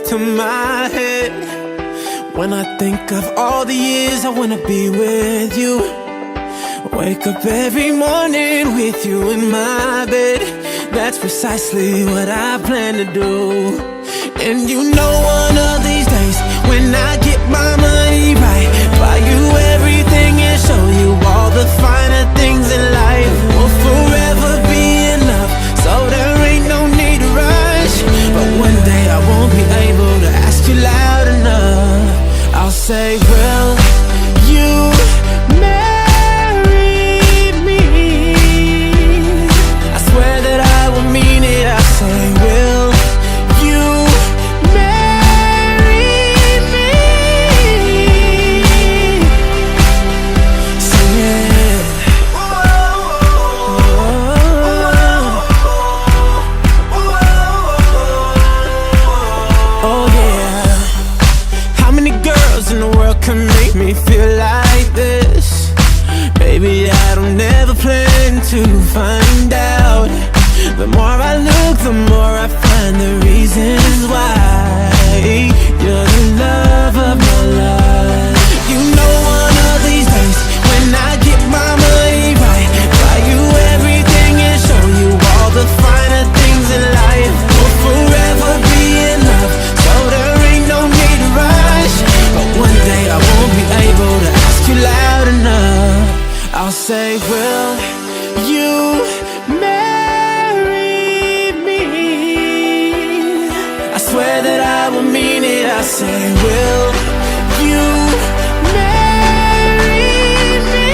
to my head when I think of all the years I wanna be with you. Wake up every morning with you in my bed. That's precisely what I plan to do. And you know one of these days, when I get my money right, buy you everything and show you all the finer things in life. We'll forever be in love, so there ain't no need to rush. But one day I won't be able to ask you loud enough. I'll say, will you marry me? I swear that I will mean it. I say, will you marry me? Sing it. Oh yeah. How many girls in the world can make me feel like this? Baby, I don't ever plan to find out. The more I look, the more I find the reasons why you're the love of my life. You know one of these days, when I get my money right, buy you everything and show you all the finer things in life. We'll forever be in love, so there ain't no need to rush. But one day I won't be able to ask you loud enough. I'll say, will you marry me? I swear that I will mean it. I say, will you marry me?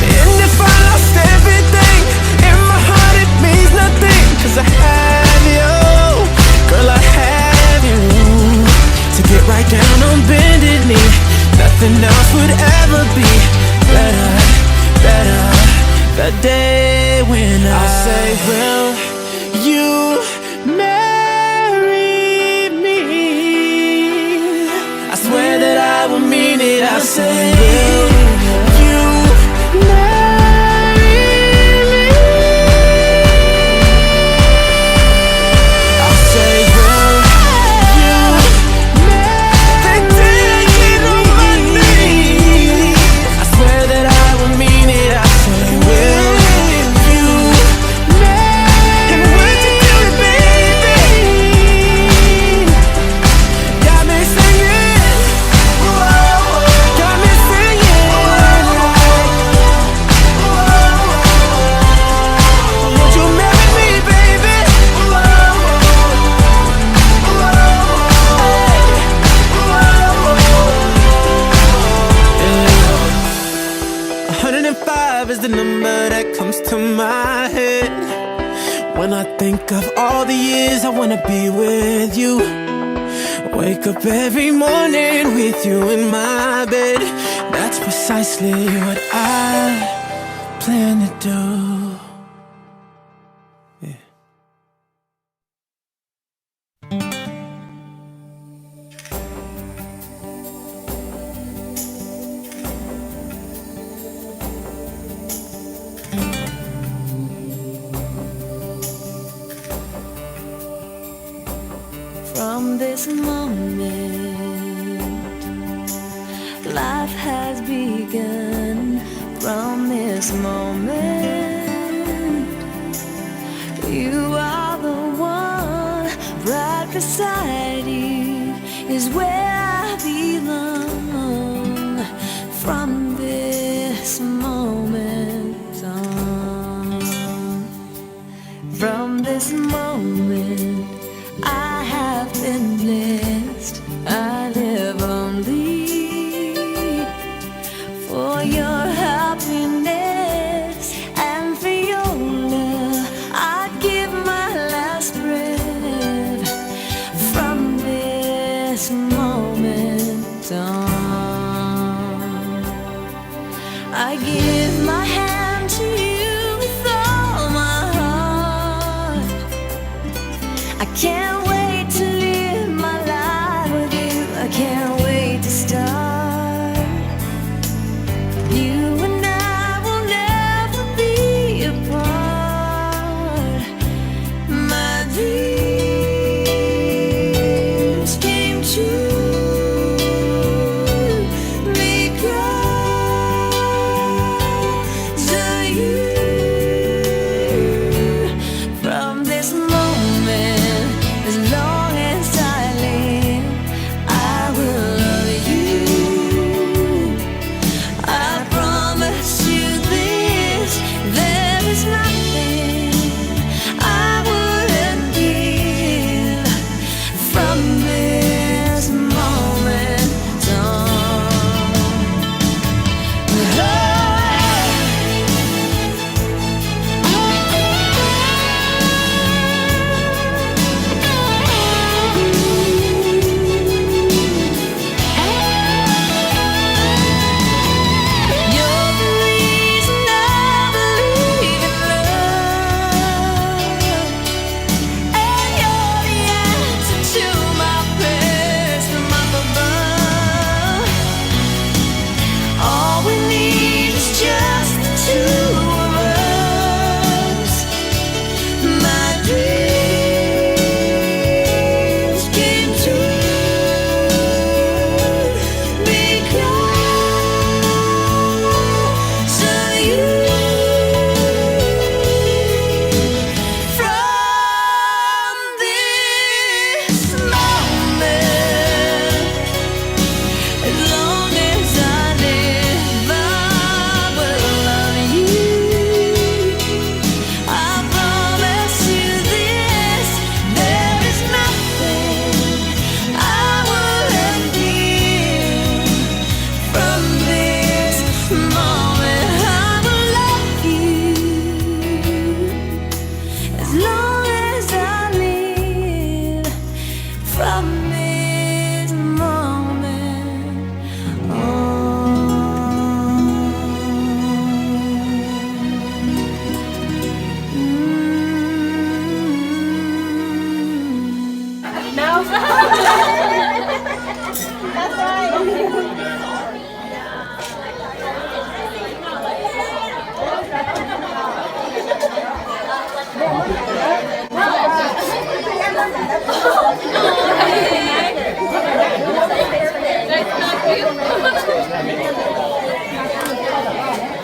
And if I lost everything, in my heart it means nothing, 'cause I have you, girl, I have you. To get right down on bended knee, nothing else would ever be better, better. The day when I'll say, will you marry me? I swear that I will mean it. I say, will you marry me? I'll say, will you marry me? I swear that I will mean it. I say, will you marry? And when you do it, baby, got me singing, got me singing. Would you marry me, baby? Yeah. 105 is the number that comes to my head when I think of all the years I wanna be with you. Wake up every morning with you in my bed. That's precisely what I plan to do. Yeah. From this moment, life has begun. From this moment, you are the one. Right beside you is where I belong. From this moment on, from this moment, I have been blessed. I live only for your happiness and for your love. I give my last breath. From this moment on, I give my hand to you with all my heart. I can't wait to live my life with you. I can't wait to start. You and I will never be apart.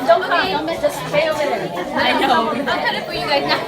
Don't come, just stay over there. I know. I'll cut it for you guys now.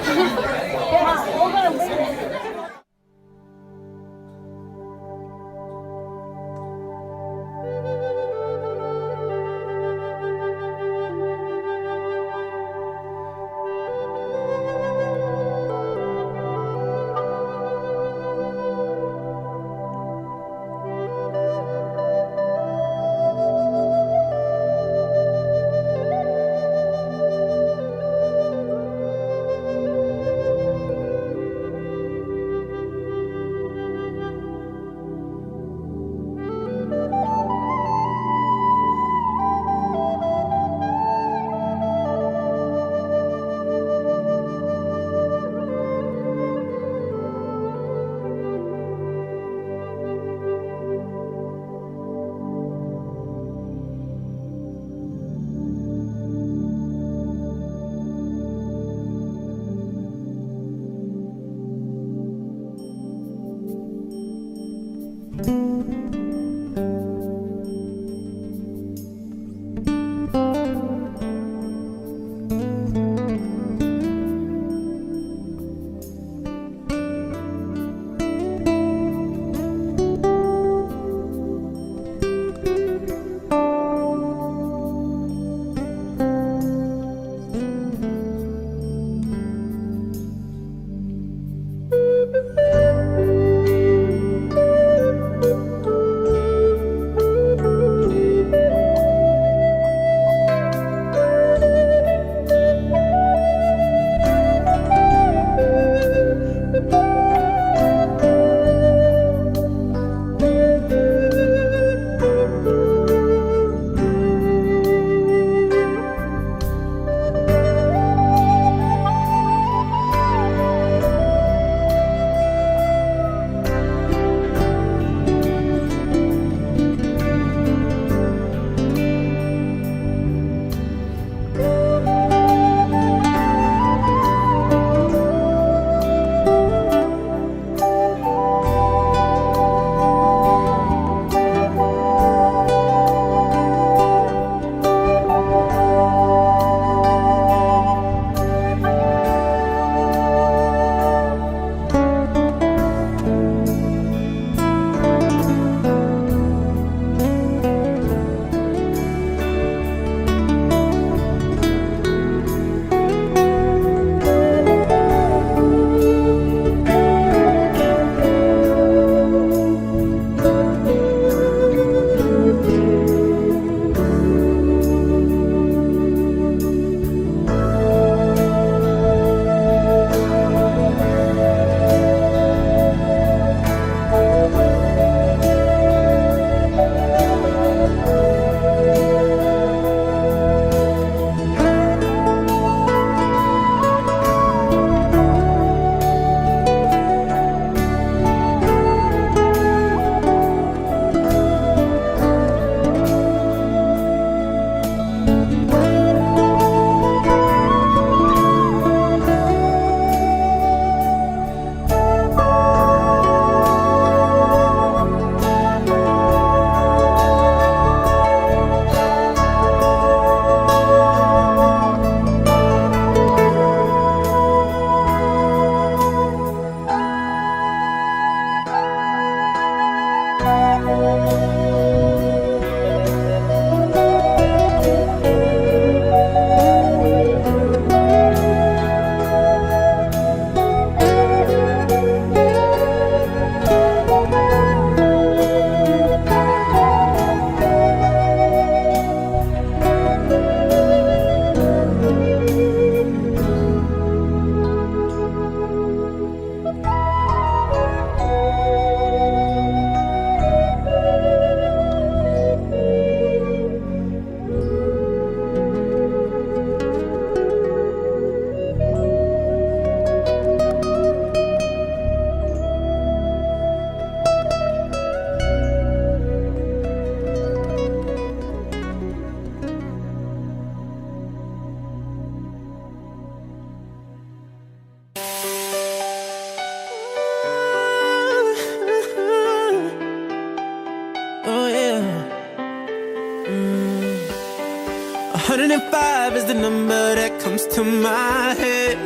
105 is the number that comes to my head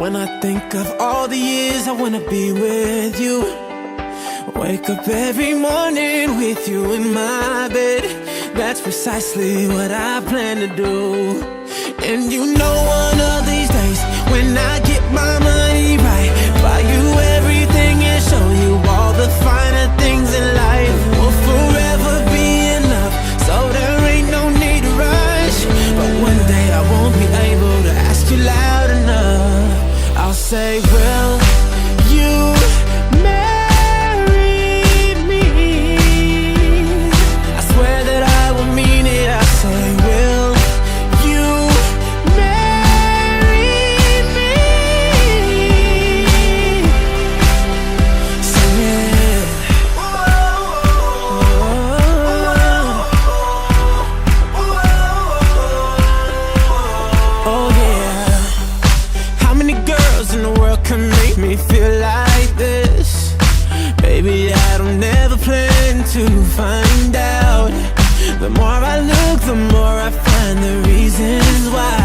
when I think of all the years I wanna be with you. Wake up every morning with you in my bed. That's precisely what I plan to do. And you know one of these days, when I get my money right, buy you everything and show you all the finer things in life. We'll forever be in love, so there ain't no need to rush. But one day I won't be able to ask you loud enough. I'll say, will you marry me? I swear that I will mean it. I say, will you marry me? Sing it. Oh yeah. How many girls in the world can make me feel like this? Baby, I don't never plan to find out. The more I look, the more I find the reasons why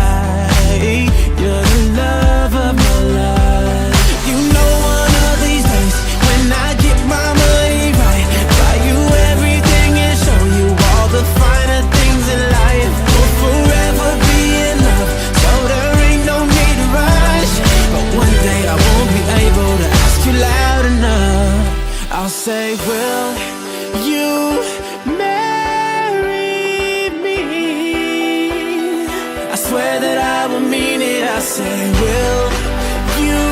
you're the love of my life. You know one of these days, when I get my money right, buy you everything and show you all the finer things in life. We'll forever be in love, so there ain't no need to rush. But one day I won't be able to ask you loud enough. I'll say, will you marry me? I swear that I will mean it. I say, will you